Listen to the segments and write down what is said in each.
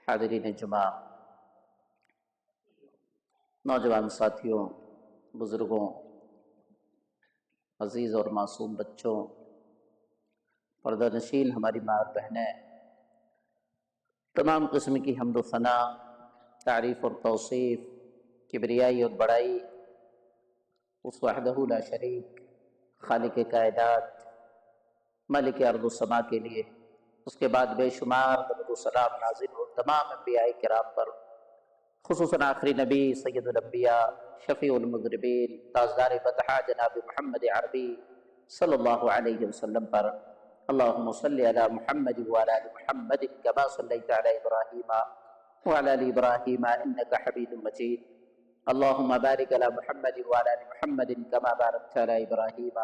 حاضرین جمعہ، نوجوان ساتھیوں، بزرگوں، عزیز اور معصوم بچوں، پردہ نشین ہماری ماں اور بہنیں، تمام قسم کی حمد و ثنا، تعریف اور توصیف، کبریائی اور بڑائی اس وحدہ لا شریک خالق کائنات مالک ارض و سما کے لیے، اس کے بعد بے شمار درود و سلام نازل ہو تمام انبیاء کرام پر، خصوصاً آخری نبی سید الانبیاء شفیع المذنبین تاجدار بطحہ جناب محمد عربی صلی اللہ علیہ وسلم پر۔ اللہم صلی علی محمد وعلی آل محمد کما صلیت علی ابراہیم وعلی آل ابراہیم انک حمید مجید۔ اللہم بارک علی محمد وعلی آل محمد کما بارکت علی ابراہیم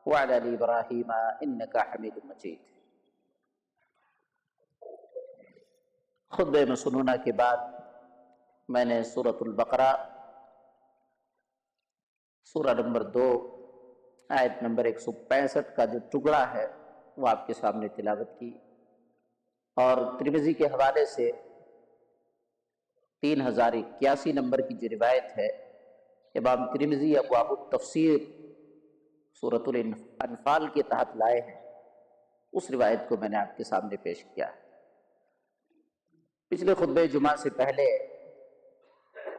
وعلی آل ابراہیم انک حمید مجید۔ خطبہ مسنونہ کے بعد میں نے سورۃ البقرہ سورہ نمبر 2 آیت نمبر 165 کا جو ٹکڑا ہے وہ آپ کے سامنے تلاوت کی، اور ترمذی کے حوالے سے 3081 نمبر کی جو روایت ہے امام ترمذی ابواب التفسیر سورۃ الانفال کے تحت لائے ہیں، اس روایت کو میں نے آپ کے سامنے پیش کیا ہے۔ پچھلے خطبہ جمعہ سے پہلے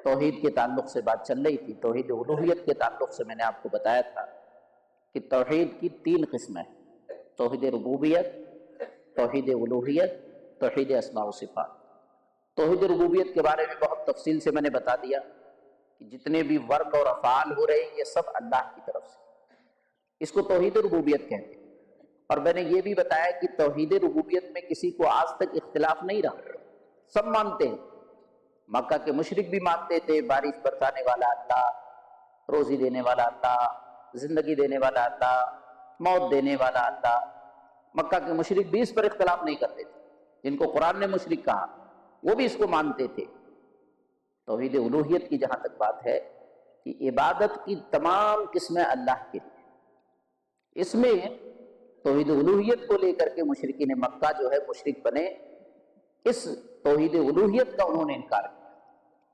توحید کے تعلق سے بات چل رہی تھی، توحید الوہیت کے تعلق سے میں نے آپ کو بتایا تھا کہ توحید کی 3 قسمیں ہیں: توحید ربوبیت، توحید الوہیت، توحید اسماء و صفات۔ توحید ربوبیت کے بارے میں بہت تفصیل سے میں نے بتا دیا کہ جتنے بھی ورک اور افعال ہو رہے ہیں یہ سب اللہ کی طرف سے، اس کو توحید ربوبیت کہتے ہیں۔ اور میں نے یہ بھی بتایا کہ توحید ربوبیت میں کسی کو آج تک اختلاف نہیں رہا، سب مانتے ہیں۔ مکہ کے مشرک بھی مانتے تھے بارش برسانے والا اللہ، روزی دینے والا اللہ، زندگی دینے والا اللہ، موت دینے والا اللہ۔ مکہ کے مشرک بھی اس پر اختلاف نہیں کرتے تھے، جن کو قرآن نے مشرک کہا وہ بھی اس کو مانتے تھے۔ توحید الوہیت کی جہاں تک بات ہے کہ عبادت کی تمام قسمیں اللہ کے لیے، اس میں توحید الوہیت کو لے کر کے مشرکین مکہ جو ہے مشرک بنے، اس توحید الوہیت کا انہوں نے انکار کیا۔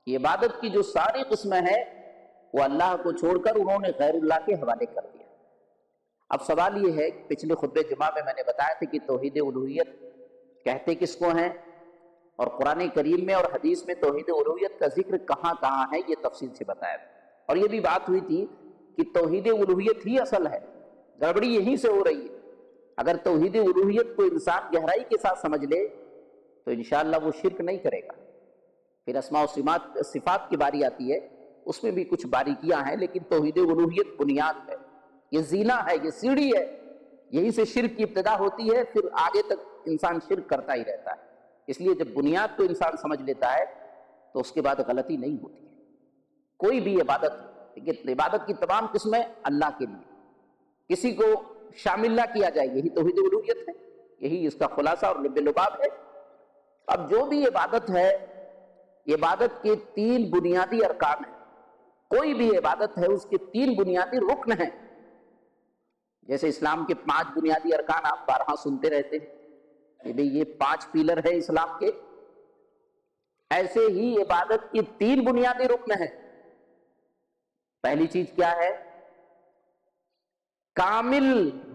یہ عبادت کی جو ساری قسمیں ہیں وہ اللہ کو چھوڑ کر انہوں نے غیر اللہ کے حوالے کر دیا۔ اب سوال یہ ہے کہ پچھلے خطبہ جمعہ میں نے بتایا تھا کہ توحید الوہیت کہتے کس کو ہیں، اور قرآن کریم میں اور حدیث میں توحید الوہیت کا ذکر کہاں کہاں ہے یہ تفصیل سے بتایا تھا۔ اور یہ بھی بات ہوئی تھی کہ توحید الوہیت ہی اصل ہے، گڑبڑی یہیں سے ہو رہی ہے۔ اگر توحید الوہیت کو انسان گہرائی کے ساتھ سمجھ لے تو انشاءاللہ وہ شرک نہیں کرے گا۔ پھر اسماء و صفات کی باری آتی ہے، اس میں بھی کچھ باریکیاں ہیں، لیکن توحید الوہیت بنیاد ہے، یہ زینہ ہے، یہ سیڑھی ہے، یہیں سے شرک کی ابتدا ہوتی ہے، پھر آگے تک انسان شرک کرتا ہی رہتا ہے۔ اس لیے جب بنیاد کو انسان سمجھ لیتا ہے تو اس کے بعد غلطی نہیں ہوتی ہے۔ کوئی بھی عبادت، عبادت کی تمام قسمیں اللہ کے لیے، کسی کو شامل نہ کیا جائے، یہی توحید الوہیت ہے، یہی اس کا خلاصہ اور لب لباب ہے۔ اب جو بھی عبادت ہے، عبادت کے 3 بنیادی ارکان ہیں۔ کوئی بھی عبادت ہے اس کے 3 بنیادی رکن ہیں۔ جیسے اسلام کے 5 بنیادی ارکان آپ بارہا سنتے رہتے ہیں کہ بھئی یہ 5 پیلر ہے اسلام کے، ایسے ہی عبادت کی 3 بنیادی رکن ہیں۔ پہلی چیز کیا ہے؟ کامل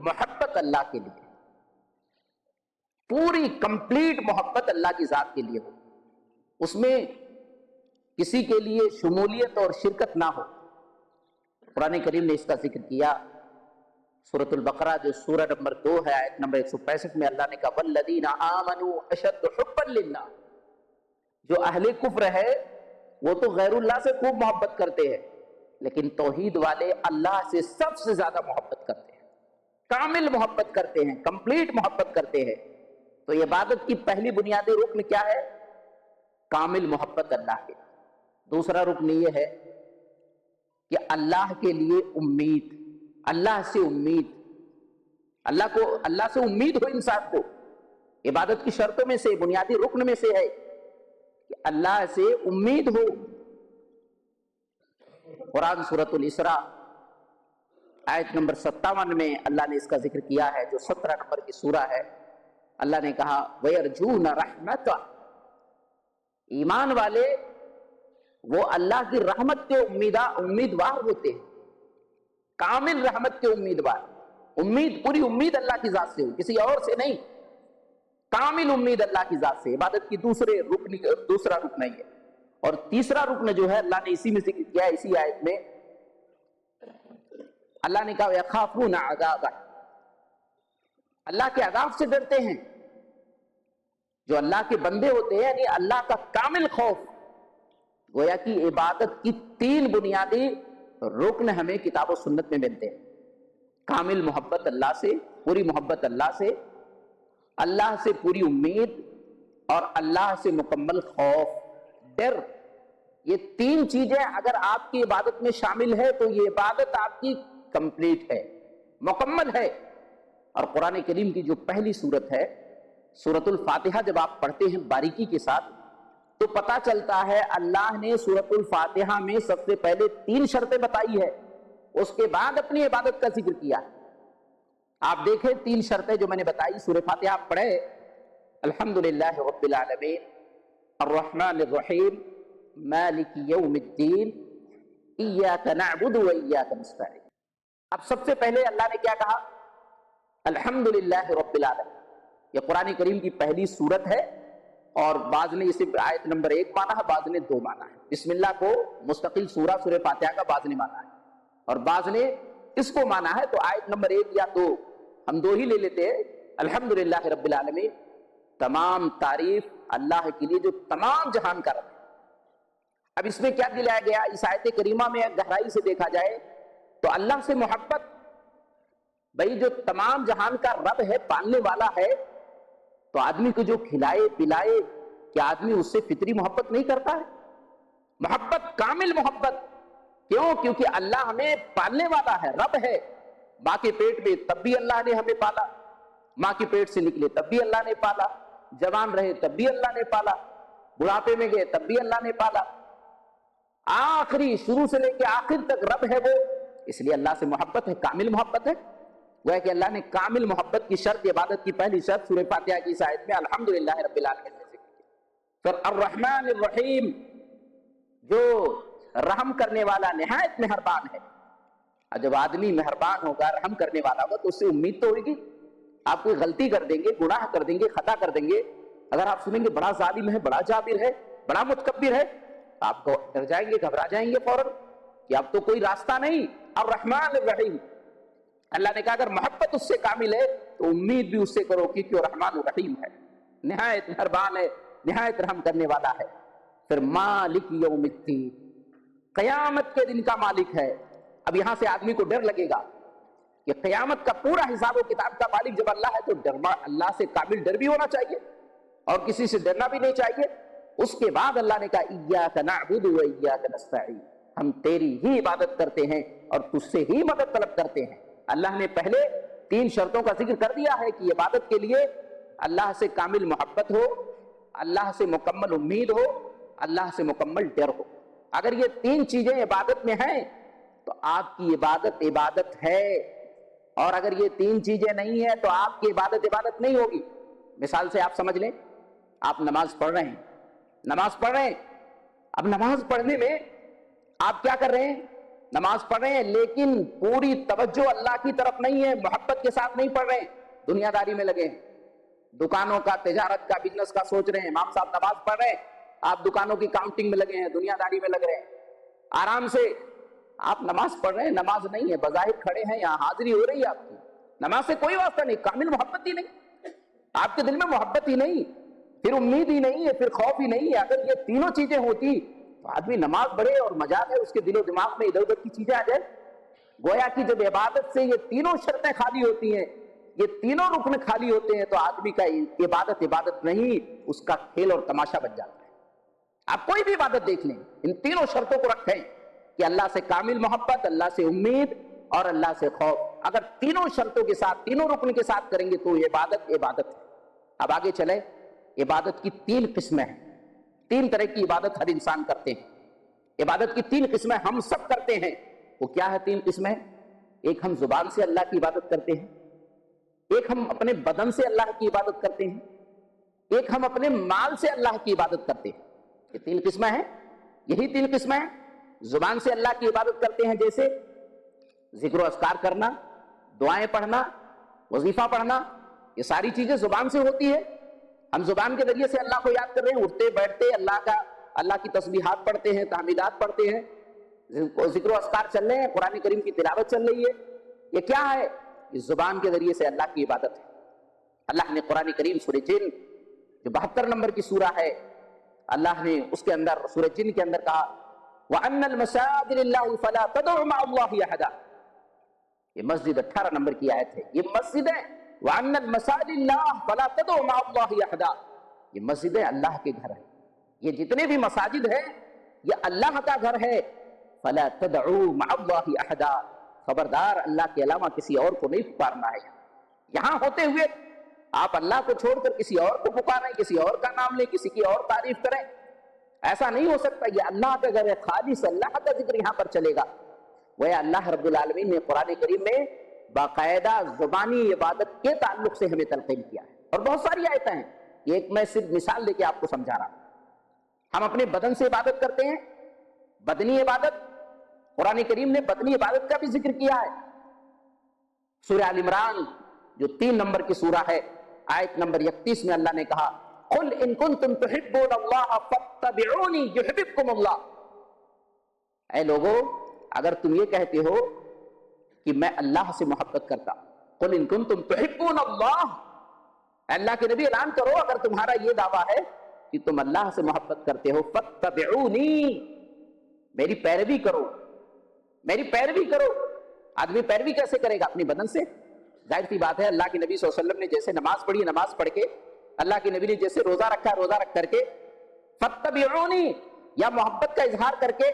محبت اللہ کے لیے، پوری کمپلیٹ محبت اللہ کی ذات کے لیے ہو، اس میں کسی کے لیے شمولیت اور شرکت نہ ہو۔ قرآن کریم نے اس کا ذکر کیا، سورۃ البقرہ جو سورہ نمبر 2 ہے آیت نمبر 165 میں اللہ نے کہا والذین آمنوا اشد حبا للہ۔ جو اہل کفر ہے وہ تو غیر اللہ سے خوب محبت کرتے ہیں، لیکن توحید والے اللہ سے سب سے زیادہ محبت کرتے ہیں، کامل محبت کرتے ہیں، کمپلیٹ محبت کرتے ہیں۔ تو عبادت کی پہلی بنیادی رکن کیا ہے؟ کامل محبت اللہ کے۔ دوسرا رکن یہ ہے کہ اللہ کے لیے امید، اللہ سے امید، اللہ سے امید ہو انسان کو۔ عبادت کی شرطوں میں سے، بنیادی رکن میں سے ہے کہ اللہ سے امید ہو۔ قرآن سورۃ الاسراء آیت نمبر 57 میں اللہ نے اس کا ذکر کیا ہے، جو 17 نمبر کی سورہ ہے۔ اللہ نے کہا وَيَرْجُونَ رَحْمَتَ، ایمان والے وہ اللہ کی رحمت کے امیدوار ہوتے ہیں، کامل رحمت کے امیدوار، پوری امید اللہ کی ذات سے ہو، کسی اور سے نہیں، کامل امید اللہ کی ذات سے۔ عبادت کی دوسرا رکن ہے۔ اور تیسرا رکن جو ہے اللہ نے اسی میں ذکر کیا ہے، اسی آیت میں اللہ نے کہا یخافون عذابہ، اللہ کے عذاب سے ڈرتے ہیں۔ جو اللہ کے بندے ہوتے ہیں یعنی اللہ کا کامل خوف، گویا کہ عبادت کی 3 بنیادی رکن ہمیں کتاب و سنت میں ملتے ہیں۔ کامل محبت اللہ سے، پوری محبت اللہ سے پوری امید، اور اللہ سے مکمل خوف، ڈر۔ یہ 3 چیزیں اگر آپ کی عبادت میں شامل ہے تو یہ عبادت آپ کی کمپلیٹ ہے، مکمل ہے۔ اور قرآن کریم کی جو پہلی سورت ہے سورۃ الفاتحہ، جب آپ پڑھتے ہیں باریکی کے ساتھ تو پتہ چلتا ہے اللہ نے سورۃ الفاتحہ میں سب سے پہلے 3 شرطیں بتائی ہے، اس کے بعد اپنی عبادت کا ذکر کیا۔ آپ دیکھیں 3 شرطیں جو میں نے بتائی، سورہ فاتحہ آپ پڑھے، الحمدللہ رب العالمین الرحمن الرحیم مالک یوم الدین ایاک نعبد و ایاک نستعین۔ اب سب سے پہلے اللہ نے کیا کہا؟ الحمدللہ رب العالمین۔ یہ قرآن کریم کی پہلی سورت ہے، اور بعض نے اسے آیت نمبر 1 مانا ہے، بعض نے 2 مانا ہے۔ بسم اللہ کو مستقل سورہ فاتحہ کا بعض نے مانا ہے، اور بعض نے اس کو مانا ہے، تو آیت نمبر 1 یا 2 ہم 2 ہی لے لیتے ہیں۔ الحمدللہ رب العالمین، تمام تعریف اللہ کے لیے جو تمام جہان کا رب ہے۔ اب اس میں کیا دلایا گیا؟ اس آیت کریمہ میں گہرائی سے دیکھا جائے تو اللہ سے محبت، بھئی جو تمام جہان کا رب ہے، پالنے والا ہے، تو آدمی کو جو کھلائے پلائے، کیا آدمی اس سے فطری محبت نہیں کرتا ہے؟ محبت، کامل محبت۔ کیوں؟ کیونکہ اللہ ہمیں پالنے والا ہے، رب ہے۔ ماں کے پیٹ میں تب بھی اللہ نے ہمیں پالا، ماں کے پیٹ سے نکلے تب بھی اللہ نے پالا، جوان رہے تب بھی اللہ نے پالا، بڑھاپے میں گئے تب بھی اللہ نے پالا، آخری شروع سے لے کے آخر تک رب ہے وہ۔ اس لیے اللہ سے محبت ہے، کامل محبت ہے۔ وہ ہے کہ اللہ نے کامل محبت کی شرط، عبادت کی پہلی شرط سورہ فاتحہ کی اس آیت میں الحمدللہ رب العالمین میں ذکر کیا۔ پھر الرحمن الرحیم، جو رحم کرنے والا، نہایت مہربان ہے۔ اور جب آدمی مہربان ہوگا، رحم کرنے والا ہوگا، تو اس سے امید تو ہوگی۔ آپ کوئی غلطی کر دیں گے، گناہ کر دیں گے، خطا کر دیں گے، اگر آپ سنیں گے بڑا ظالم ہے، بڑا جابر ہے، بڑا متکبر ہے، آپ کو ڈر جائیں گے، گھبرا جائیں گے فوراً کہ اب تو کوئی راستہ نہیں۔ الرحمن الرحیم، اللہ نے کہا اگر محبت اس سے کامل ہے تو امید بھی اس سے کرو، کیونکہ وہ رحمان الرحیم ہے، نہایت مہربان ہے، نہایت رحم کرنے والا ہے۔ پھر مالک یوم الدین، قیامت کے دن کا مالک ہے۔ اب یہاں سے آدمی کو ڈر لگے گا کہ قیامت کا پورا حساب و کتاب کا مالک جب اللہ ہے تو اللہ سے کامل ڈر بھی ہونا چاہیے، اور کسی سے ڈرنا بھی نہیں چاہیے۔ اس کے بعد اللہ نے کہا ایاک نعبد و ایاک نستعین، ہم تیری ہی عبادت کرتے ہیں اور تجھ سے ہی مدد طلب کرتے ہیں۔ اللہ نے پہلے 3 شرطوں کا ذکر کر دیا ہے کہ عبادت کے لیے اللہ سے کامل محبت ہو، اللہ سے مکمل امید ہو، اللہ سے مکمل ڈر ہو۔ اگر یہ 3 چیزیں عبادت میں ہیں تو آپ کی عبادت عبادت ہے، اور اگر یہ 3 چیزیں نہیں ہیں تو آپ کی عبادت عبادت نہیں ہوگی۔ مثال سے آپ سمجھ لیں، آپ نماز پڑھ رہے ہیں، اب نماز پڑھنے میں آپ کیا کر رہے ہیں؟ نماز پڑھ رہے ہیں لیکن پوری توجہ اللہ کی طرف نہیں ہے، محبت کے ساتھ نہیں پڑھ رہے ہیں، دنیا داری میں لگے ہیں، دکانوں کا، تجارت کا، بزنس کا سوچ رہے ہیں۔ امام صاحب نماز پڑھ رہے ہیں، آپ دکانوں کی کاؤنٹنگ میں لگے ہیں، دنیا داری میں لگ رہے ہیں، آرام سے آپ نماز پڑھ رہے ہیں، نماز نہیں ہے، بظاہر کھڑے ہیں، یہاں حاضری ہو رہی ہے آپ کی، نماز سے کوئی واسطہ نہیں، کامل محبت ہی نہیں، آپ کے دل میں محبت ہی نہیں، پھر امید ہی نہیں ہے، پھر خوف ہی نہیں ہے۔ اگر یہ تینوں چیزیں ہوتی تو آدمی نماز پڑھے اور مجال ہے اس کے دل و دماغ میں ادھر ادھر کی چیزیں آ جائیں۔ گویا کہ جب عبادت سے یہ تینوں شرطیں خالی ہوتی ہیں، یہ تینوں رکن خالی ہوتے ہیں، تو آدمی کا عبادت عبادت نہیں، اس کا کھیل اور تماشا بن جاتا ہے۔ آپ کوئی بھی عبادت دیکھ لیں، ان تینوں شرطوں کو رکھیں کہ اللہ سے کامل محبت، اللہ سے امید اور اللہ سے خوف۔ اگر تینوں شرطوں کے ساتھ، تینوں رکن کے ساتھ کریں گے تو عبادت عبادت ہے۔ اب آگے چلیں، عبادت کی 3 قسمیں ہیں، 3 طرح کی عبادت ہر انسان کرتے ہیں۔ عبادت کی 3 قسمیں ہم سب کرتے ہیں۔ وہ کیا ہے 3 قسمیں؟ ایک ہم زبان سے اللہ کی عبادت کرتے ہیں، ایک ہم اپنے بدن سے اللہ کی عبادت کرتے ہیں، ایک ہم اپنے مال سے اللہ کی عبادت کرتے ہیں۔ یہ 3 قسمیں ہیں، یہی 3 قسمیں ہیں۔ زبان سے اللہ کی عبادت کرتے ہیں، جیسے ذکر و اذکار کرنا، دعائیں پڑھنا، وظیفہ پڑھنا، یہ ساری چیزیں زبان سے ہوتی ہے۔ ہم زبان کے ذریعے سے اللہ کو یاد کر رہے ہیں، اٹھتے بیٹھتے اللہ کی تسبیحات پڑھتے ہیں، تحمیدات پڑھتے ہیں، ذکر و اذکار چل رہے ہیں، قرآن کریم کی تلاوت چل رہی ہے۔ یہ کیا ہے؟ اس زبان کے ذریعے سے اللہ کی عبادت ہے۔ اللہ نے قرآن کریم سورہ جن جو 72 نمبر کی سورہ ہے، اللہ نے اس کے اندر سورہ جن کے اندر کہا وَأَنَّ الْمَسَاجِدَ لِلَّهِ فَلَا تَدْعُوا مَعَ اللَّهِ أَحَدًا۔ یہ مسجد 18 نمبر کی آیت ہے، یہ مسجد ہے وَأَنَّ الْمَسَاجِدَ لِلَّهِ فَلَا تَدْعُوا مَعَ اللَّهِ أَحَدًا، یہ مسجد اللہ کے گھر ہے، یہ جتنے بھی مساجد ہیں یہ اللہ کا گھر ہے۔ فَلَا تَدْعُوا مَعَ اللَّهِ أَحَدًا، خبردار اللہ کے علاوہ کسی اور کو نہیں پکارنا ہے۔ یہاں ہوتے ہوئے آپ اللہ کو چھوڑ کر کسی اور کو پکاریں، کسی اور کا نام لیں، کسی کی اور تعریف کریں، ایسا نہیں ہو سکتا۔ یہ اللہ کا گھر ہے، خالص اللہ کا ذکر یہاں پر چلے گا۔ وہ اللہ رب العالمین نے قرآن کریم میں باقاعدہ زبانی عبادت کے تعلق سے ہمیں تلقین کیا ہے، اور بہت ساری آیتیں ہیں، ایک میں صرف مثال دے کے آپ کو سمجھا رہا ہوں۔ ہم اپنے بدن سے عبادت کرتے ہیں، بدنی عبادت، قرآن کریم نے بدنی عبادت کا بھی ذکر کیا ہے۔ سورہ آل عمران جو 3 نمبر کی سورہ ہے، آیت نمبر 31 میں اللہ نے کہا قُلْ إِن كُنتُمْ تُحِبُّونَ اللَّهَ فَاتَّبِعُونِي يُحْبِبْكُمُ اللَّهُ۔ اے لوگو، اگر تم یہ کہتے ہو کہ میں اللہ سے محبت کرتا، قُلْ إِن كُنتُمْ تُحِبُّونَ اللَّهَ، اللہ کے نبی اعلان کرو اگر تمہارا یہ دعویٰ ہے کہ تم اللہ سے محبت کرتے ہو، فَاتَّبِعُونِي، میری پیروی کرو، میری پیروی کرو۔ آدمی پیروی کیسے کرے گا؟ اپنی بدن سے۔ ظاہر سی بات ہے، اللہ کے نبی صلی اللہ علیہ وسلم نے جیسے نماز پڑھی، نماز پڑھ کے، اللہ کے نبی نے جیسے روزہ رکھا، روزہ رکھ کر کے، فَاتَّبِعُونِی، یا محبت کا اظہار کر کے،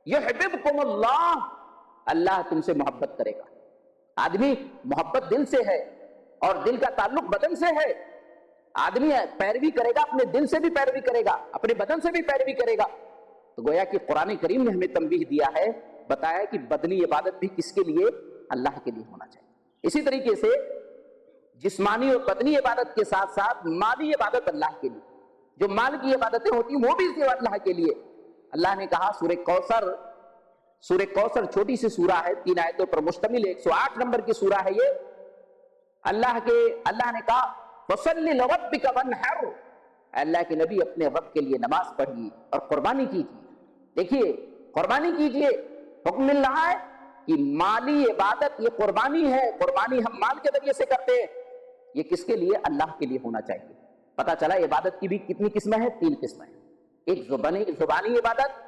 یحببکم اللہ، اللہ تم سے محبت کرے گا۔ آدمی محبت دل سے ہے، اور دل کا تعلق بدن سے ہے۔ آدمی پیروی کرے گا، اپنے دل سے بھی پیروی کرے گا، اپنے بدن سے بھی پیروی کرے گا۔ تو گویا کہ قرآن کریم نے ہمیں تنبیہ دیا ہے، بتایا کہ بدنی عبادت بھی کس کے لیے؟ اللہ کے لیے ہونا چاہیے۔ اسی طریقے سے جسمانی اور بدنی عبادت کے ساتھ ساتھ مالی عبادت اللہ کے لیے، جو مال کی عبادتیں ہوتی ہیں وہ بھی اللہ کے لیے۔ اللہ نے کہا سورہ کوثر چھوٹی سی سورہ ہے، 3 آیتوں پر مشتمل، 108 نمبر کی سورہ ہے یہ۔ اللہ نے کہا فَصَلِّ لِرَبِّكَ وَانْحَرْ، اللہ کے نبی اپنے رب کے لیے نماز پڑھیے اور قربانی کیجیے۔ دیکھیے، قربانی کیجیے، حکم مل رہا ہے کہ مالی عبادت یہ قربانی ہے، قربانی ہم مال کے ذریعے سے کرتے ہیں، یہ کس کے لیے؟ اللہ کے لیے ہونا چاہیے۔ پتا چلا عبادت کی بھی کتنی قسمیں ہیں؟ 3 قسمیں ہیں، ایک زبانی عبادت،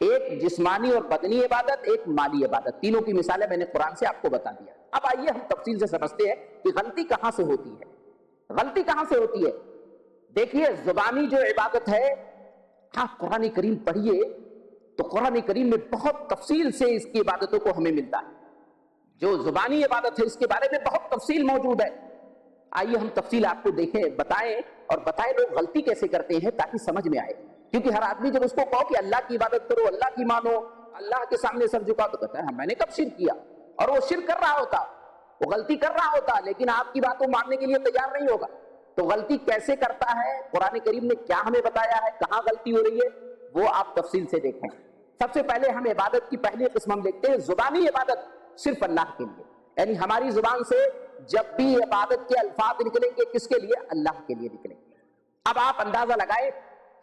ایک جسمانی اور بدنی عبادت، ایک مالی عبادت۔ تینوں کی مثالیں میں نے قرآن سے آپ کو بتا دیا۔ اب آئیے ہم تفصیل سے سمجھتے ہیں کہ غلطی کہاں سے ہوتی ہے۔ غلطی کہاں سے ہوتی ہے؟ دیکھیے، زبانی جو عبادت ہے، آپ قرآن کریم پڑھیے تو قرآن کریم میں بہت تفصیل سے اس کی عبادتوں کو ہمیں ملتا ہے۔ جو زبانی عبادت ہے اس کے بارے میں بہت تفصیل موجود ہے۔ آئیے ہم تفصیل آپ کو دیکھیں، بتائیں، اور بتائیں لوگ غلطی کیسے کرتے ہیں تاکہ سمجھ میں آئے۔ کیونکہ ہر آدمی جب اس کو کہو کہ اللہ کی عبادت کرو، اللہ کی مانو، اللہ کے سامنے سر جھکا، تو کہتا ہے میں نے کب شرک کیا؟ اور وہ شرک کر رہا ہوتا، وہ غلطی کر رہا ہوتا، لیکن آپ کی بات کو ماننے کے لیے تیار نہیں ہوگا۔ تو غلطی کیسے کرتا ہے؟ قرآن کریم نے کیا ہمیں بتایا ہے، کہاں غلطی ہو رہی ہے، وہ آپ تفصیل سے دیکھیں۔ سب سے پہلے ہم عبادت کی پہلی قسم ہم دیکھتے ہیں، زبانی عبادت صرف اللہ کے لیے، یعنی ہماری زبان سے جب بھی عبادت کے الفاظ نکلیں گے کس کے لیے؟ اللہ کے لیے نکلیں گے۔ اب آپ اندازہ لگائیں،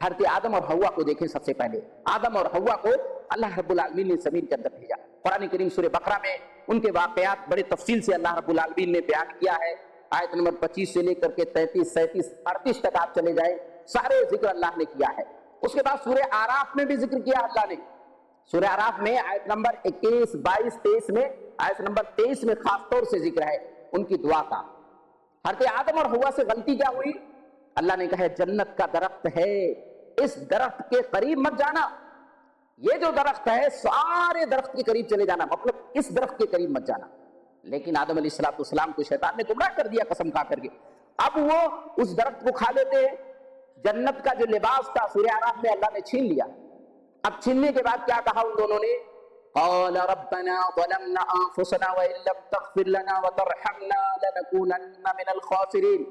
حضرت آدم اور حوا کو دیکھیں۔ سب سے پہلے آدم اور حوا کو اللہ رب العالمین نے زمین کے اندر بھیجا۔ قرآن کریم سورہ بقرہ میں ان کے واقعات بڑے تفصیل سے اللہ رب العالمین نے بیان کیا ہے۔ آیت نمبر 25 سے لے کر کے 33، 37، 38 تک آپ چلے جائیں، سارے ذکر اللہ نے کیا ہے۔ اس کے بعد سورہ آراف میں بھی ذکر کیا اللہ نے۔ سورہ آراف میں آیت نمبر 21، 22، 23 میں، آیت نمبر 23 میں خاص طور سے ذکر ہے ان کی دعا کا۔ حضرت آدم اور حوا سے غلطی کیا ہوئی؟ اللہ نے کہا جنت کا درخت ہے، اس درخت کے قریب مت جانا۔ یہ جو درخت ہے سارے درخت کے قریب چلے جانا، مطلب اس درخت کے قریب مت جانا۔ لیکن آدم علیہ السلام کو شیطان نے گمراہ کر دیا قسم کھا کر کے۔ اب وہ اس درخت کو کھا لیتے ہیں، جنت کا جو لباس تھا سورہ اعراف میں اللہ نے چھین لیا۔ اب چھیننے کے بعد کیا کہا ان دونوں نے؟ قال ربنا ظلمنا انفسنا وان لم تغفر لنا وترحمنا لنكونن من الخاسرین۔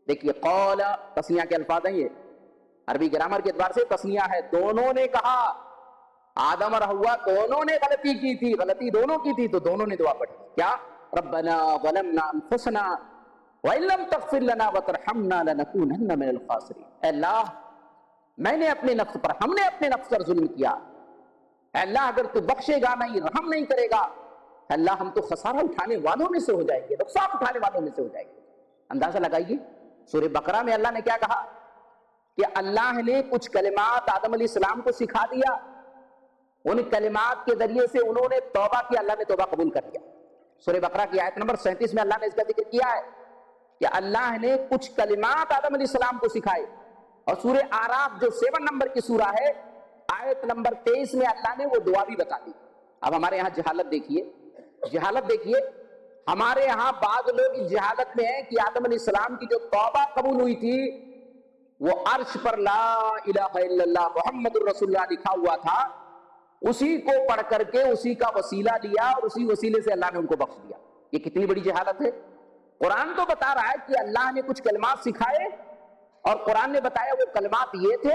دیکھیے قال تسنیہ کے الفاظ ہیں یہ، عربی گرامر کے اعتبار سے تسنیہ ہے، دونوں نے کہا، آدم اور حوا دونوں نے غلطی کی تھی، غلطی دونوں کی تھی، تو دونوں نے دعا پڑھی کیا؟ ربنا ظلمنا انفسنا وان لم تغفر لنا وترحمنا لنكونن من الخاسرین۔ اے اللہ میں نے اپنے نفس پر، ہم نے اپنے نفس پر ظلم کیا، اے اللہ اگر تو بخشے گا نہیں، رحم نہیں کرے گا، اے اللہ ہم تو خسارہ اٹھانے والوں میں سے ہو جائیں گے، نقصان اٹھانے والوں میں سے ہو جائیں گے۔ اندازہ لگائیے سورہ بقرہ میں اللہ نے کیا کہا کہ اللہ نے کچھ کلمات آدم علیہ السلام کو سکھا دیا، ان کلمات کے ذریعے سے انہوں نے توبہ کیا، اللہ نے توبہ قبول کر لیا۔ سورہ بقرہ کی آیت نمبر 37 میں اللہ نے اس کا ذکر کیا ہے کہ اللہ نے کچھ کلمات آدم علیہ السلام کو سکھائے۔ اور سورہ آراف جو 7 نمبر کی سورہ ہے، آیت نمبر 23 میں اللہ نے وہ دعا بھی بتا دی۔ اب ہمارے یہاں جہالت دیکھیے، جہالت دیکھیے، ہمارے یہاں بعض لوگ اس جہالت میں ہیں کہ آدم علیہ السلام کی جو توبہ قبول ہوئی تھی وہ عرش پر لا الہ الا اللہ محمد الرسول اللہ لکھا ہوا تھا، اسی کو پڑھ کر کے اسی کا وسیلہ لیا اور اسی وسیلے سے اللہ نے ان کو بخش دیا۔ یہ کتنی بڑی جہالت ہے۔ قرآن تو بتا رہا ہے کہ اللہ نے کچھ کلمات سکھائے اور قرآن نے بتایا وہ کلمات یہ تھے،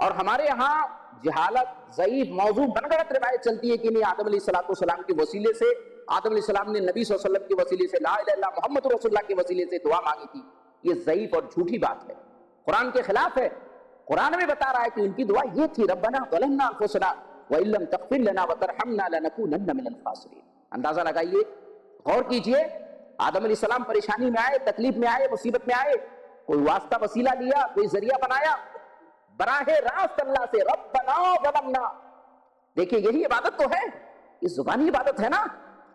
اور ہمارے ہاں جہالت ضعیف موضوع بن غلط روایت چلتی ہے کہ نہیں آدم علیہ السلام کے وسیلے سے، آدم علیہ السلام نے نبی صلی اللہ علیہ وسلم کے وسیلے سے لا الہ الا اللہ محمد رسول اللہ کے وسیلے سے دعا مانگی تھی۔ یہ ضعیف اور جھوٹی بات ہے، قرآن کے خلاف ہے۔ قرآن میں بتا رہا ہے کہ ان کی دعا یہ تھی، ربنا ظلمنا انفسنا وان لم تغفر لنا وترحمنا لنكونن من الخاسرین۔ اندازہ لگائیے، غور کیجئے، آدم علیہ السلام پریشانی میں آئے، تکلیف میں آئے، مصیبت میں آئے، کوئی واسطہ وسیلہ لیا، کوئی ذریعہ بنایا، براہ راست اللہ سے ربنا ظلمنا۔ دیکھیں یہی عبادت تو ہے، یہ زبانی عبادت ہے نا،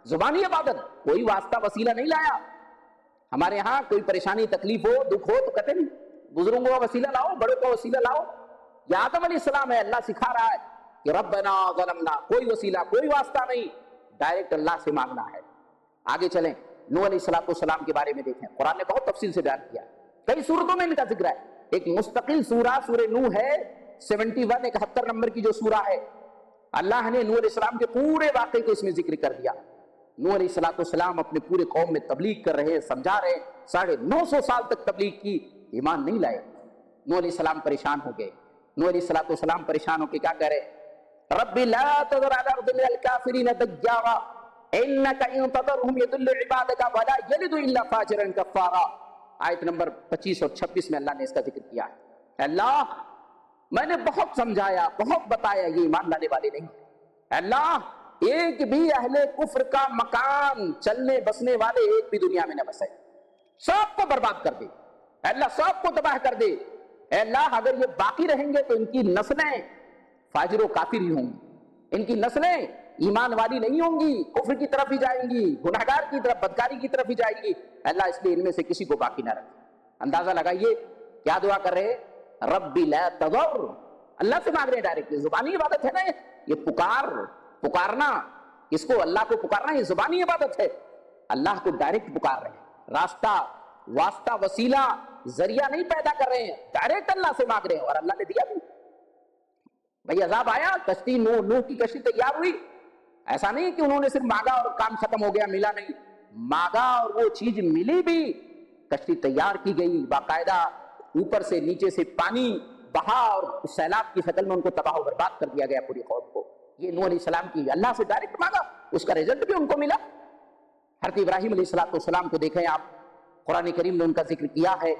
زبانی عبادت، کوئی واسطہ وسیلہ نہیں لایا۔ ہمارے ہاں کوئی پریشانی تکلیف ہو دکھ ہو تو کہتے نہیں بزرگوں کا وسیلہ لاؤ، بڑوں کا وسیلہ لاؤ۔ یہ آدم علیہ السلام ہے، اللہ سکھا رہا ہے کہ ربنا ظلمنا، کوئی وسیلہ کوئی واسطہ نہیں، ڈائریکٹ اللہ سے مانگنا ہے۔ آگے چلیں، نوح علیہ السلام کے بارے میں دیکھیں، قرآن نے بہت تفصیل سے بیان کیا، کئی سورتوں میں ان کا ذکر ہے۔ ایک مستقل سورہ سورہ نوح ہے، 71 71 نمبر کی جو سورہ ہے، اللہ نے نوح علیہ السلام کے پورے واقعے کو اس میں ذکر کر دیا۔ نوح علیہ السلام اپنے پورے قوم میں تبلیغ کر رہے ہیں، سمجھا رہے ہیں، 950 سال تک تبلیغ کی، ایمان نہیں لائے۔ نوح علیہ السلام پریشان ہو گئے، نوح علیہ السلام پریشان ہو کے کیا کہہ رہے؟ رب لا تذر على الارض من الكافرين دجارا انك ان تذرهم يضل عبادك ولا يلد الا فاجرا كفارا۔ آیت نمبر 25 اور 26 میں اللہ نے اس کا ذکر کیا ہے۔ اللہ میں نے بہت سمجھایا، بہت بتایا، یہ ایمان لانے والے نہیں۔ اللہ ایک بھی اہل کفر کا مکان چلنے بسنے والے ایک بھی دنیا میں نہ بسے، سب کو برباد کر دے، اے اللہ سب کو تباہ کر دے۔ اے اللہ اگر یہ باقی رہیں گے تو ان کی نسلیں فاجر و کافر ہی ہوں گی، ان کی نسلیں ایمان والی نہیں ہوں گی، کفر کی طرف ہی جائیں گی، گناہگار کی طرف، بدکاری کی طرف ہی جائیں گی۔ اللہ اس لیے ان میں سے کسی کو باقی نہ رکھے۔ اندازہ لگائیے کیا دعا کر رہے ہیں؟ ربی لا تذر، اللہ سے مانگ رہے ہیں ڈائریکٹ، زبانی عبادت ہے نا، یہ پکارنا، اس کو اللہ کو پکارنا یہ زبانی عبادت ہے۔ اللہ کو ڈائریکٹ پکار رہے ہیں، راستہ واسطہ وسیلہ ذریعہ نہیں پیدا کر رہے ہیں، ڈائریکٹ اللہ سے مانگ رہے ہیں، اور اللہ نے دیا بھی۔ بھئی عذاب آیا، کشتی نوح کی کشتی تیار ہوئی، ایسا نہیں کہ انہوں نے صرف مانگا اور کام ختم ہو گیا، ملا نہیں، مانگا اور وہ چیز ملی بھی، کشتی تیار کی گئی، باقاعدہ اوپر سے نیچے سے پانی بہا اور سیلاب کی شکل میں ان کو تباہ و برباد کر دیا گیا پوری قوم کو۔ یہ نوح علیہ السلام کی اللہ سے ڈائریکٹ مانگا، اس کا رزلٹ بھی ان کو ملا۔ حضرت ابراہیم علیہ السلام کو دیکھیں آپ، قرآن کریم نے ان کا ذکر کیا ہے،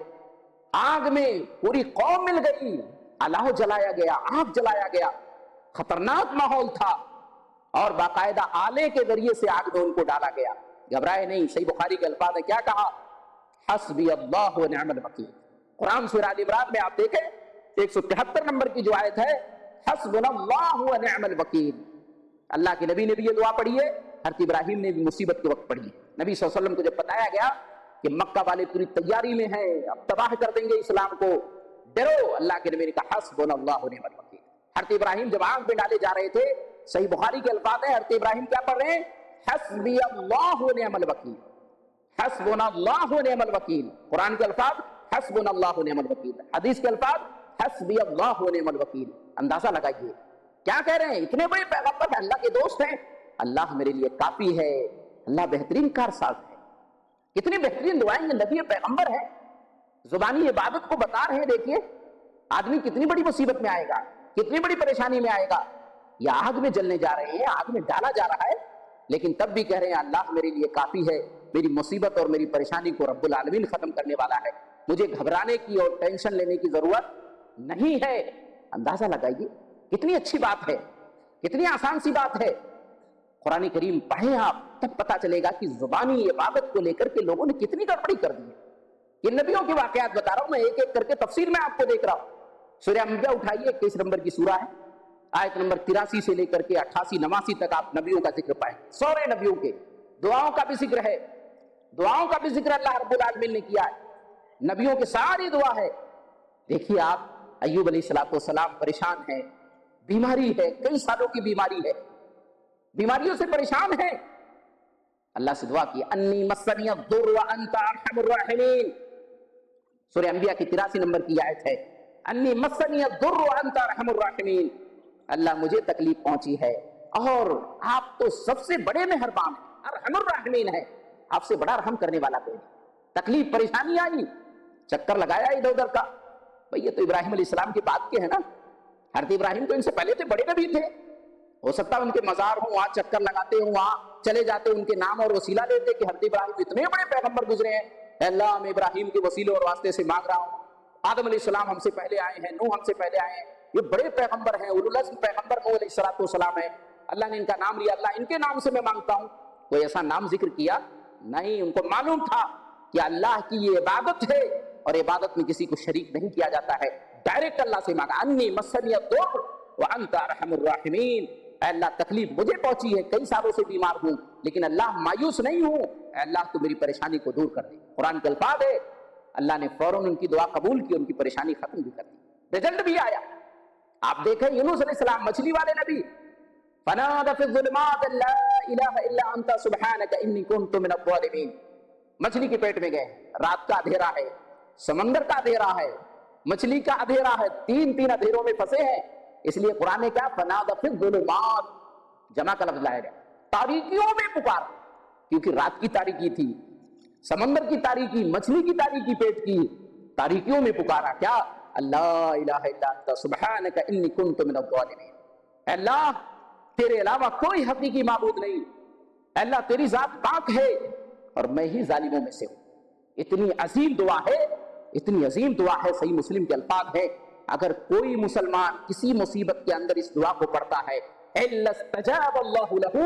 آگ میں پوری قوم مل گئی، اللہ جلایا گیا، آگ جلایا گیا، خطرناک ماحول تھا، اور باقاعدہ آلے کے ذریعے سے آگ میں ان کو ڈالا گیا، گھبرائے نہیں۔ صحیح بخاری کے الفاظ نے کیا کہا؟ حسبی اللہ و نعم الوکیل۔ قرآن سورہ آل عمران میں آپ دیکھیں 173 نمبر کی جو آیت ہے، حسبنا اللہ و نعم الوکیل۔ اللہ کے نبی نے بھی یہ دعا پڑھی ہے، حضرت ابراہیم نے بھی مصیبت کے وقت پڑھی ہے۔ نبی صلی اللہ علیہ وسلم کو جب بتایا گیا کہ مکہ والے پوری تیاری میں ہیں، اب تباہ کر دیں گے اسلام کو، ڈرو، اللہ کے نبی نے کہا حسبنا اللہ و نعم الوکیل۔ حضرت ابراہیم جب آگ میں ڈالے جا رہے تھے، صحیح بخاری کے الفاظ ہیں، حضرت ابراہیم کیا پڑھ رہے ہیں؟ حسبی اللہ و نعم الوکیل، حسبنا اللہ و نعم الوکیل۔ قرآن کے الفاظ حسبنا اللہ و نعم الوکیل، حدیث کے الفاظ حسبی اللہ و نعم الوکیل۔ اندازہ لگائیے کیا کہہ رہے ہیں؟ اتنے بڑے پیغمبر ہیں، اللہ کے دوست ہیں، اللہ میرے لیے کافی ہے، اللہ بہترین کارساز ہے۔ کتنی بہترین دعائیں، نبی پیغمبر ہے، زبانی عبادت کو بتا رہے ہیں۔ دیکھیے آدمی کتنی بڑی مصیبت میں آئے گا، کتنی بڑی پریشانی میں آئے گا، یا آگ میں جلنے جا رہے ہیں، آگ میں ڈالا جا رہا ہے، لیکن تب بھی کہہ رہے ہیں اللہ میرے لیے کافی ہے، میری مصیبت اور میری پریشانی کو رب العالمین ختم کرنے والا ہے، مجھے گھبرانے کی اور ٹینشن لینے کی ضرورت نہیں ہے۔ اندازہ لگائیے کتنی اچھی بات ہے، کتنی آسان سی بات ہے۔ قرآن کریم پڑھیں آپ، تب پتا چلے گا کہ زبانی عبادت کو لے کر کے لوگوں نے کتنی گڑبڑی کر دی ہے۔ یہ نبیوں کے واقعات بتا رہا ہوں میں، ایک ایک کر کے تفصیل میں آپ کو دیکھ رہا ہوں۔ سورہ انبیاء اٹھائیے، 21 نمبر کی سورہ ہے، آیت نمبر 83 سے لے کر کے 88 89 تک آپ نبیوں کا ذکر پائیں، سورے نبیوں کے، دعاؤں کا بھی ذکر ہے، دعاؤں کا بھی ذکر اللہ رب العالمین نے کیا ہے، نبیوں کی ساری دعا ہے۔ دیکھیے آپ، ایوب علیہ السلام پریشان ہیں، بیماری ہے، کئی سالوں کی بیماری ہے، بیماریوں سے پریشان ہیں، اللہ سے دعا کی انی مسنی الضر وانت ارحم الراحمین، سورہ انبیاء کی 83 نمبر کی آیت ہے، انی مسنی الضر وانت ارحم الراحمین، اللہ مجھے تکلیف پہنچی ہے اور آپ تو سب سے بڑے مہربان ہیں، ارحم الراحمین ہے، آپ سے بڑا رحم کرنے والا کوئی نہیں۔ تکلیف پریشانی آئی، چکر لگایا ادھر ادھر کا، بھئی یہ تو ابراہیم علیہ السلام کی بات کے ہے نا، حضرت ابراہیم تو ان سے پہلے تھے، بڑے نبی تھے، ہو سکتا ہے ان کے مزار ہوں، وہاں چکر لگاتے ہوں، وہاں چلے جاتے، ان کے نام اور وسیلہ لیتے کہ حضرت ابراہیم اتنے بڑے پیغمبر گزرے ہیں، اے اللہ میں ابراہیم کے وسیلے اور واسطے سے مانگ رہا ہوں، آدم علیہ السلام ہم سے پہلے آئے ہیں، نوح ہم سے پہلے آئے ہیں، یہ بڑے پیغمبر ہیں، اولو العزم پیغمبر نوح علیہ السلام ہے، اللہ نے ان کا نام لیا، اللہ ان کے نام سے میں مانگتا ہوں، کوئی ایسا نام ذکر کیا نہیں، ان کو معلوم تھا کہ اللہ کی یہ عبادت ہے اور عبادت میں کسی کو شریک نہیں کیا جاتا ہے، ڈائریکٹ اللہ سے مانگا، انی مسنی الضر وانت ارحم الراحمین، اے اللہ تکلیف مجھے پہنچی ہے، کئی سالوں سے بیمار ہوں، لیکن اللہ مایوس نہیں ہوں، اے اللہ تو میری پریشانی کو دور کر دے۔ قرآن کے الفاظ ہے، اللہ نے فوراً ان کی دعا قبول کی، ان کی پریشانی ختم بھی کر دی، رزلٹ بھی آیا۔ آپ دیکھیں یونس علیہ السلام، مچھلی والے نبی، فنادى في الظلمات لا الہ الا انت سبحانک انی کنت من الظالمین، مچھلی کے پیٹ میں گئے، رات کا اندھیرا ہے، سمندر کا اندھیرا ہے، مچھلی کا اندھیرا ہے، تین اندھیروں میں پھنسے ہیں، اس لیے قرآن نے کہا فنادى في الظلمات، جمع کا لفظ لایا گیا، تاریکیوں میں پکار، کیونکہ رات کی تاریکی تھی، سمندر کی تاریکی، مچھلی کی تاریکی، پیٹ کی تاریکیوں میں پکارا، کیا اللہ الہ الا انت سبحانک انی کنت من الظالمین، اے اللہ تیرے علاوہ کوئی حقیقی معبود نہیں، اے اللہ تیری ذات پاک ہے اور میں ہی ظالموں میں سے ہوں۔ اتنی عظیم دعا ہے، اتنی عظیم دعا ہے، صحیح مسلم کے الفاظ ہے، اگر کوئی مسلمان کسی مصیبت کے اندر اس دعا کو پڑھتا ہے الا استجاب اللہ لہ،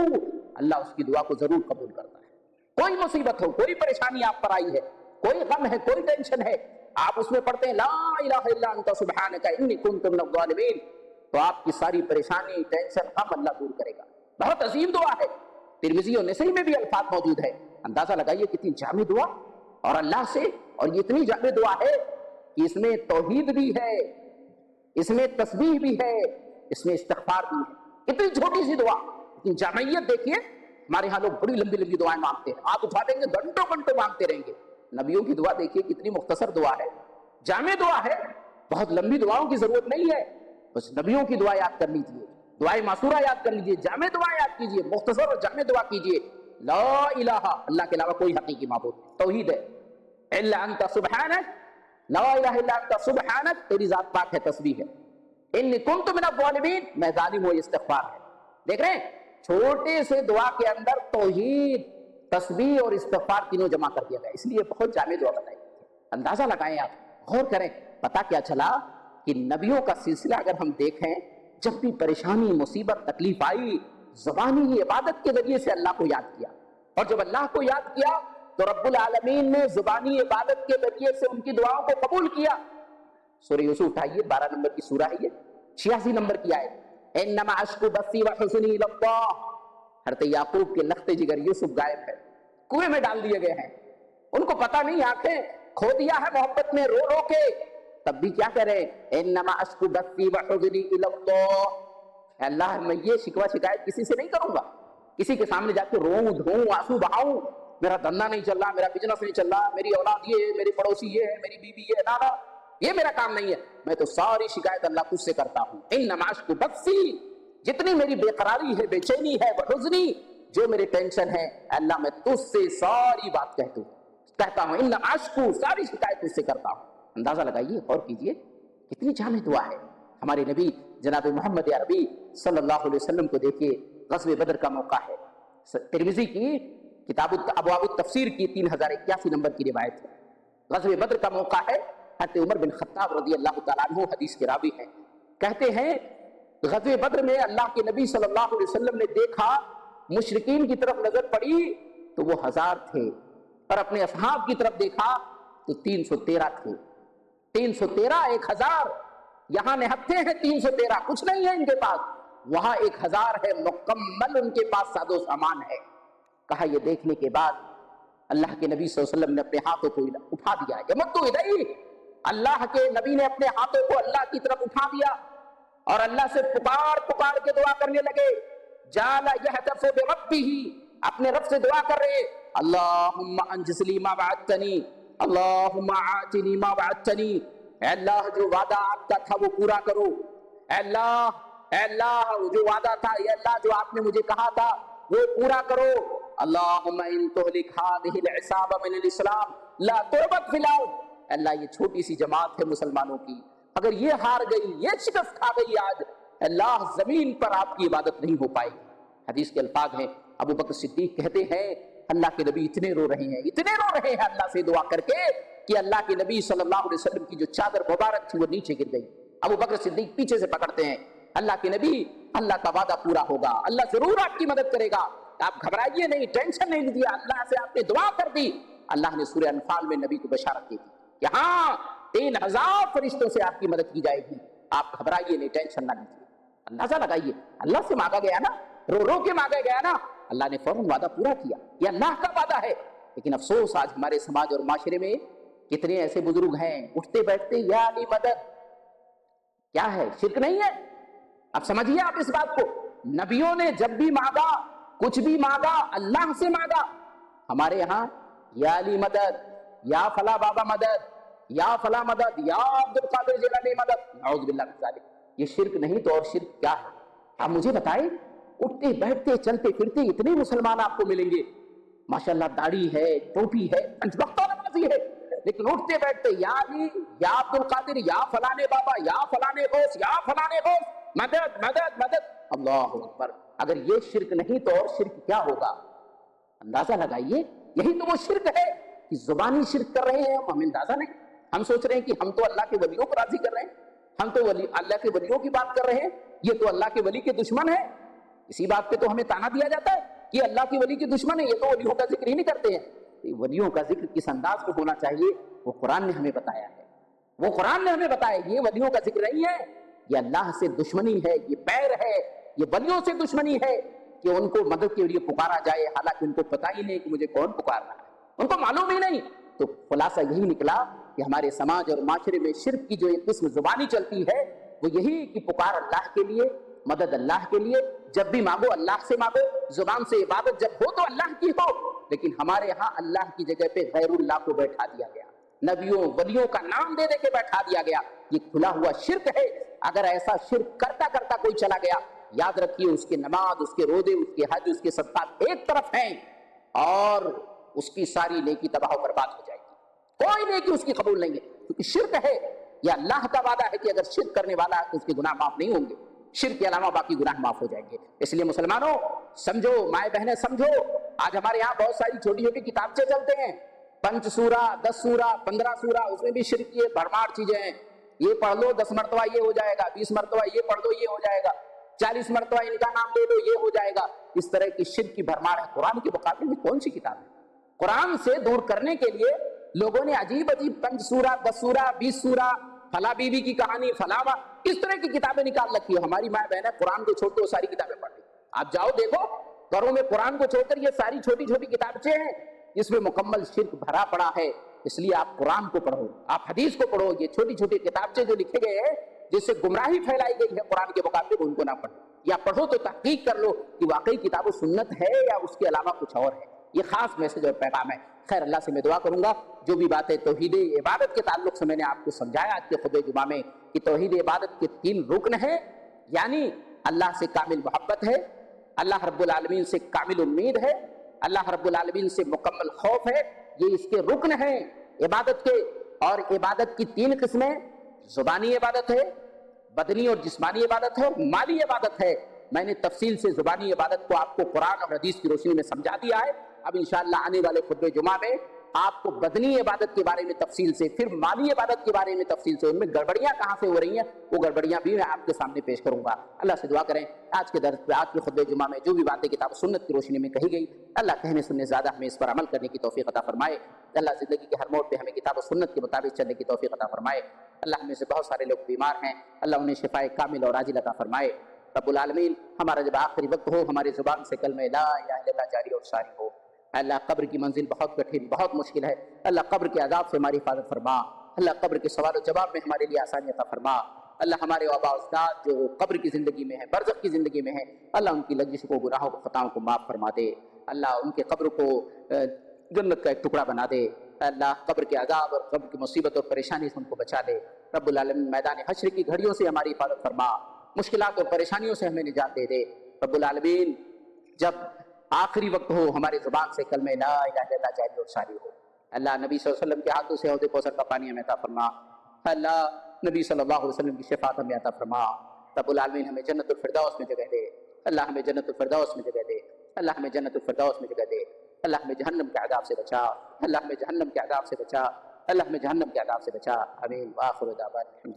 اللہ اس کی دعا کو ضرور قبول کرتا ہے۔ کوئی مصیبت ہو، کوئی پریشانی آپ پر آئی ہے، کوئی غم ہے، کوئی ٹینشن ہے، آپ اس میں پڑھتے ہیں لا الہ الا انت سبحانک انی کنت من الظالمین، تو آپ کی ساری پریشانی، ٹینشن، غم اللہ دور کرے گا۔ بہت عظیم دعا ہے، ترمذی اور نسائی میں بھی الفاظ موجود ہے، اندازہ لگائیے کتنی جامع دعا، اور اللہ سے، اور یہ اتنی جامع دعا ہے کہ اس میں توحید بھی ہے، اس میں تسبیح بھی ہے، اس میں استغفار بھی ہے، اتنی چھوٹی سی دعا، لیکن جامعیت دیکھیے، ہمارے ہاں لوگ بڑی لمبی لمبی دعائیں مانگتے ہیں، آپ اٹھا دیں گے گھنٹوں گھنٹوں مانگتے رہیں گے، نبیوں کی دعا دیکھیے کتنی مختصر دعا ہے، جامع دعا ہے، بہت لمبی دعاؤں کی ضرورت نہیں ہے، بس نبیوں کی دعا یاد کر لیجئے، دعائے معصورہ یاد کر لیجئے، جامع دعا یاد کیجئے، مختصر اور جامع دعا کیجئے، لا الہ، اللہ کے علاوہ کوئی حقیقی معبود نہیں، توحید ہے، الا انت سبحانک، لا الہ الا انت سبحانک، تیری ذات پاک ہے، تسبیح ہے، انی کنت من الظالمین، میں ظالم ہوں، استغفار ہے۔ دیکھ رہے ہیں چھوٹے سے دعا کے اندر توحید، تسبیح اور استغفار تینوں جمع کر دیا گیا، اس لیے بہت جامع دعا بتائی۔ اندازہ لگائیں آپ، غور کریں، پتہ کیا چلا کہ نبیوں کا سلسلہ اگر ہم دیکھیں، جب بھی پریشانی، مصیبت، تکلیف آئی، زبانی عبادت کے ذریعے سے اللہ کو یاد کیا، اور جب اللہ کو یاد کیا تو رب العالمین نے زبانی عبادت کے ذریعے سے ان کی دعاؤں کو قبول کیا۔ سورہ یوسف اٹھائیے، 12 نمبر کی سورہ ہے یہ، 86 نمبر کی آیت، انما اشکو بثی وحزنی الی اللہ، حضرت یعقوب کے لخت جگر یوسف غائب ہے، کنویں میں ڈال دیے گئے ہیں، ان کو پتہ نہیں، آنکھیں کھو دیا ہے محبت میں رو رو کے، تب بھی کیا کہہ رہے ہیں، انما اشکو بثی وحزنی الی اللہ، اے اللہ میں یہ شکوہ شکایت کسی سے نہیں کروں گا، کسی کے سامنے جا کے روؤں دھوں آنسو بہاؤں، میرا دھندا نہیں چل رہا، میرا بزنس نہیں چل رہا، میری اولاد یہ ہے، میری پڑوسی یہ ہے، میری بیوی یہ ہے، نہ یہ میرا کام نہیں ہے، میں تو ساری شکایت اللہ تجھ سے کرتا ہوں، انما اشکو بثی، جتنی میری بے قراری ہے، بے چینی ہے، وحزنی، جو میرے ٹینشن ہے، اللہ میں تجھ سے ساری بات کہتا ہوں، انما اشکو، ساری شکایت تجھ سے کرتا ہوں۔ اندازہ لگائیے، غور کیجئے کتنی جامع دعا ہے. ہمارے نبی جناب محمد عربی صلی اللہ علیہ وسلم کو دیکھیے، غزوہ بدر کا موقع ہے. ترمذی کی کتاب ابواب التفسیر کی 3081 نمبر کی روایت ہے. غزوہ بدر کا موقع ہے. حضرت عمر بن خطاب رضی اللہ تعالیٰ عنہ حدیث کے راوی ہیں، کہتے ہیں غزوہ بدر میں اللہ کے نبی صلی اللہ علیہ وسلم نے دیکھا، مشرکین کی طرف نظر پڑی تو وہ 1000 تھے، اور اپنے اصحاب کی طرف دیکھا تو 313 تھے. 313 1000، یہاں نہتے ہیں 313، کچھ نہیں ہے ان کے پاس، وہاں 1000 ہے، مکمل ان کے پاس ساز و سامان ہے. کہا یہ دیکھنے کے بعد اللہ کے نبی صلی اللہ علیہ وسلم نے اپنے ہاتھوں کو اٹھا دیا. یمدو الیہ، اللہ کے نبی نے اپنے ہاتھوں کو اللہ کی طرف اٹھا دیا اور اللہ سے پکار کے دعا کرنے لگے. جعل یہتف بربہ، اپنے رب سے دعا کر رہے، اللہم انجز لی ما وعدتنی، اللہم آتنی ما وعدتنی، اے اللہ جو وعدہ آپ کا تھا وہ پورا کرو. اے اللہ جو وعدہ تھا، اے اللہ جو آپ نے مجھے کہا تھا وہ پورا کرو. اللہم ان تہلک ہذہ العصابہ من الاسلام لا تربت فی الارض، اللہ یہ چھوٹی سی جماعت ہے مسلمانوں کی، اگر یہ ہار گئی، یہ شکست کھا گئی آج، اللہ زمین پر آپ کی عبادت نہیں ہو پائے گی. حدیث کے الفاظ ہیں، ابو بکر صدیق کہتے ہیں اللہ کے نبی اتنے رو رہے ہیں اللہ سے دعا کر کے کہ اللہ کے نبی صلی اللہ علیہ وسلم کی جو چادر مبارک تھی وہ نیچے گر گئی. ابو بکر صدیق پیچھے سے پکڑتے ہیں، اللہ کے نبی، اللہ کا وعدہ پورا ہوگا، اللہ ضرور آپ کی مدد کرے گا، آپ گھبرائیے نہیں، ٹینشن نہیں لیجیے. اللہ سے آپ نے دعا کر دی. اللہ نے سورہ انفال میں نبی کو بشارت دی تھی کہ ہاں 3000 فرشتوں سے آپ کی مدد کی جائے گی، آپ گھبرائیے نہیں، ٹینشن نہ لیجیے. اندازہ لگائیے، اللہ سے مانگا گیا نا، رو کے مانگا گیا نا، اللہ نے فوراً وعدہ پورا کیا. یہ اللہ کا وعدہ ہے. لیکن افسوس آج ہمارے سماج اور معاشرے میں کتنے ایسے بزرگ ہیں اٹھتے بیٹھتے یا علی مدد. کیا ہے؟ شرک نہیں ہے؟ اب سمجھیے آپ اس بات کو. نبیوں نے جب بھی مانگا، کچھ بھی مانگا، اللہ سے مانگا. ہمارے یہاں یا علی مدد، یا فلاں بابا مدد، یا فلاں مدد، یا عبد القادر جیلانی مدد، نعوذ باللہ من ذالک. یہ شرک نہیں تو اور شرک کیا ہے؟ آپ مجھے بتائیں، اٹھتے بیٹھتے چلتے پھرتے اتنے مسلمان آپ کو ملیں گے، ماشاءاللہ داڑھی ہے، ٹوپی ہے، پنج وقتہ نمازی ہے، لیکن اٹھتے بیٹھتے یا علی، یا عبد القادر، یا فلانے بابا، یا فلانے غوث، یا فلانے غوث، مدد مدد مدد. اللہ اکبر. اگر یہ شرک نہیں تو اور شرک کیا ہوگا؟ اندازہ لگائیے. یہی تو وہ شرک ہے کہ زبانی شرک کر رہے ہیں ہم اندازہ نہیں. ہم سوچ رہے ہیں کہ ہم تو اللہ کے ولیوں کو راضی کر رہے ہیں، ہم تو اللہ کے ولیوں کی بات کر رہے ہیں، یہ تو اللہ کے ولی کے دشمن ہے. اسی بات پہ تو ہمیں تانا دیا جاتا ہے کہ اللہ کی ولی کے دشمن ہے، یہ تو ولیوں کا ذکر ہی نہیں کرتے ہیں. ولیوں کا ذکر کس انداز میں ہونا چاہیے وہ قرآن نے ہمیں بتایا ہے. وہ قرآن نے ہمیں بتایا. یہ ولیوں کا ذکر نہیں ہے، یہ اللہ سے دشمنی ہے، یہ پیر ہے، یہ ولیوں سے دشمنی ہے کہ ان کو مدد کے لیے پکارا جائے، حالانکہ ان کو پتہ ہی نہیں کہ مجھے کون پکار رہا ہے، ان کو معلوم ہی نہیں. تو خلاصہ یہی نکلا کہ ہمارے سماج اور معاشرے میں شرک کی جو ایک قسم زبانی چلتی ہے وہ یہی کہ پکار اللہ کے لیے، مدد اللہ کے لیے، جب بھی مانگو اللہ سے مانگو، زبان سے عبادت جب ہو تو اللہ کی ہو. لیکن ہمارے ہاں اللہ کی جگہ پہ غیر اللہ کو بیٹھا دیا گیا، نبیوں ولیوں کا نام دے دے کے بیٹھا دیا گیا. یہ کھلا ہوا شرک ہے. اگر ایسا شرک کرتا کرتا کوئی چلا گیا، یاد رکھیے اس کے نماز، اس کے روزے، اس کے حج، اس کے صدقات ایک طرف ہیں اور اس کی ساری نیکی تباہ و برباد ہو جائے گی. کوئی نیکی اس کی قبول نہیں ہے، کیونکہ شرک ہے. یہ اللہ کا وعدہ ہے کہ اگر شرک کرنے والا ہے تو اس کے گناہ معاف نہیں ہوں گے، شرک کے علاوہ باقی گناہ معاف ہو جائیں گے. اس لیے مسلمانوں سمجھو، مائیں بہنیں سمجھو. آج ہمارے یہاں بہت ساری چھوٹی چھوٹی کتابچے چلتے ہیں، 5 سورہ، 10 سورہ، 15 سورہ، اس میں بھی شرک کی بھرمار چیزیں ہیں. یہ پڑھ لو 10 مرتبہ یہ ہو جائے گا، 20 مرتبہ یہ پڑھ لو یہ ہو جائے گا، 40 مرتبہ ان کا نام لے لو یہ ہو جائے گا. اس طرح کی شرک کی بھرمار ہے. قرآن کے مقابلے میں کون سی کتاب ہے؟ قرآن سے دور کرنے کے لیے لوگوں نے عجیب عجیب 5 سورہ، 10 سورہ، 20 سورہ، فلاں بیوی کی کہانی، فلاں اس طرح کی کتابیں نکال رکھی ہے. ہماری ماں بہن قرآن کو چھوڑ کے وہ ساری کتابیں پڑھ رہی. آپ جاؤ دیکھو گھروں میں قرآن کو چھوڑ کر یہ ساری چھوٹی چھوٹی کتابچے ہیں جس میں مکمل شرک بھرا پڑا ہے. اس لیے آپ قرآن کو پڑھو، آپ حدیث کو پڑھو. یہ چھوٹی چھوٹی کتابچے جو لکھے گئے ہیں جس سے گمراہی پھیلائی گئی ہے قرآن کے مقابلے میں، ان کو نہ پڑھو، یا پڑھو تو تحقیق کر لو کہ واقعی کتاب و سنت ہے یا اس کے علاوہ کچھ اور ہے. یہ خاص میسج اور پیغام ہے. خیر، اللہ سے میں دعا کروں گا جو بھی باتیں توحید عبادت کے تعلق سے میں نے آپ کو سمجھایا آج کے خطبہ جمعہ میں کہ توحید عبادت کے 3 رکن ہیں، یعنی اللہ سے کامل محبت ہے، اللہ رب العالمین سے کامل امید ہے، اللہ رب العالمین سے مکمل خوف ہے. یہ اس کے رکن ہیں عبادت کے. اور عبادت کی 3 قسمیں، زبانی عبادت ہے، بدنی اور جسمانی عبادت ہے، اور مالی عبادت ہے۔ میں نے تفصیل سے زبانی عبادت کو آپ کو قرآن اور حدیث کی روشنی میں سمجھا دیا ہے۔ اب انشاءاللہ آنے والے خطبہ جمعہ میں آپ کو بدنی عبادت کے بارے میں تفصیل سے، پھر مالی عبادت کے بارے میں تفصیل سے، ان میں گڑبڑیاں کہاں سے ہو رہی ہیں وہ گڑبڑیاں بھی میں آپ کے سامنے پیش کروں گا۔ اللہ سے دعا کریں آج کے درس پہ، آج کے خطبہ جمعہ میں جو بھی باتیں کتاب و سنت کی روشنی میں کہی گئی، اللہ کہنے سننے زیادہ ہمیں اس پر عمل کرنے کی توفیق عطا فرمائے۔ اللہ زندگی کے ہر موڑ پہ ہمیں کتاب و سنت کے مطابق چلنے کی توفیق عطا فرمائے۔ اللہ ہمیں سے بہت سارے لوگ بیمار ہیں، اللہ انہیں شفائے کامل اور عاجل عطا فرمائے۔ رب العالمین ہمارا جب آخری وقت ہو، ہماری زبان سے کلمہ لا الہ الا اللہ جاری اور ساری ہو۔ اللہ قبر کی منزل بہت کٹھن، بہت مشکل ہے، اللہ قبر کے عذاب سے ہماری حفاظت فرما، اللہ قبر کے سوال و جواب میں ہمارے لیے آسانی عطا فرما۔ اللہ ہمارے آباء و اجداد جو قبر کی زندگی میں ہیں، برزخ کی زندگی میں ہیں، اللہ ان کی لغزش کو، گناہوں کو، خطاؤں کو معاف فرما دے، اللہ ان کے قبر کو جنت کا ایک ٹکڑا بنا دے، اللہ قبر کے عذاب اور قبر کی مصیبت اور پریشانی سے ان کو بچا دے۔ رب العالمین میدان حشر کی گھڑیوں سے ہماری حفاظت فرما، مشکلات اور پریشانیوں سے ہمیں نجات دے دے۔ رب العالمین جب آخری وقت ہو، ہمارے زبان سے کلمہ لا الہ الا اللہ جاری اور ساری ہو۔ اللہ نبی صلی اللہ علیہ وسلم کے ہاتھوں سے حوض کوثر کا پانی ہمیں عطا فرما، اللہ نبی صلی اللہ علیہ وسلم کی شفاعت ہمیں عطا فرما۔ رب العالمین ہمیں جنت الفردوس میں جگہ دے، اللہ ہمیں جنت الفردوس میں جگہ دے، اللہ ہمیں جنت الفردوس میں جگہ دے، اللہ ہمیں جہنم کے عذاب سے بچا، اللہ ہمیں جہنم کے عذاب سے بچا، اللہ ہمیں جہنم کے عذاب سے بچا، آمین۔ وآخر دعوانا